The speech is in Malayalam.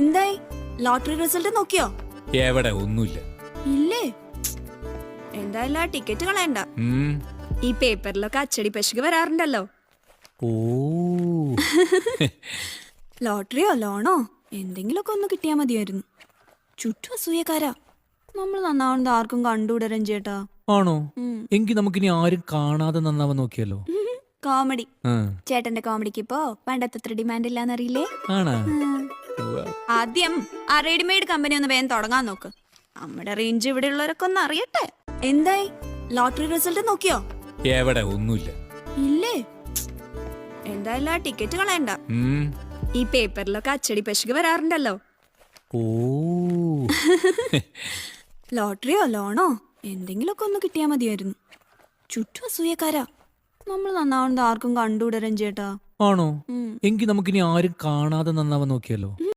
എന്തായി ലോട്ടറി റിസൾട്ട് നോക്കിയോ? എവിടെ ഒന്നുമില്ല. ഇല്ലേ? എന്തായാലും ആ ടിക്കറ്റ് കളയണ്ട. ഈ പേപ്പറിലൊക്കെ അച്ചടി പശുക്ക് വരാറുണ്ടല്ലോ. ഓ ലോട്ടറിയോ ലോണോ എന്തെങ്കിലുമൊക്കെ ഒന്ന് കിട്ടിയാ മതിയായിരുന്നു. ചുറ്റും അസൂയക്കാരാ. നമ്മൾ നന്നാവുന്നത് ആർക്കും കണ്ടുകൂടരൻ ചേട്ടാ. ആണോ? എങ്കിൽ നമുക്കിനി ആരും കാണാതെ നന്നാവാൻ നോക്കിയല്ലോ. കോമഡി. ചേട്ടന്റെ കോമഡിക്ക് ഇപ്പോ പണ്ടത്തെ ഡിമാൻഡ് ഇല്ലാന്നറിയില്ലേ? ആണാ? ആദ്യം ആ റെഡിമെയ്ഡ് കമ്പനി ഒന്ന് വേഗം തുടങ്ങാൻ നോക്ക്. നമ്മുടെ റേഞ്ച് ഇവിടെ ഉള്ളവരൊക്കെ ഒന്ന് അറിയട്ടെ. എന്തായി ലോട്ടറി റിസൾട്ട് നോക്കിയോ? എവിടെ ഒന്നുമില്ല. ഇല്ലേ? എന്തായാലും ആ ടിക്കറ്റ് കളയണ്ട. ഈ പേപ്പറിലൊക്കെ അച്ചടി പശുക്ക് വരാറുണ്ടല്ലോ. ഓ ലോട്ടറിയോ ലോണോ എന്തെങ്കിലുമൊക്കെ ഒന്ന് കിട്ടിയാ മതിയായിരുന്നു. ചുറ്റും അസൂയക്കാരാ. നമ്മൾ നന്നാവുന്നത് ആർക്കും കണ്ടുകൂടരൻ ചേട്ടാ. ആണോ? എങ്കിൽ നമുക്കിനി ആരും കാണാതെ നന്നാവാൻ നോക്കിയല്ലോ.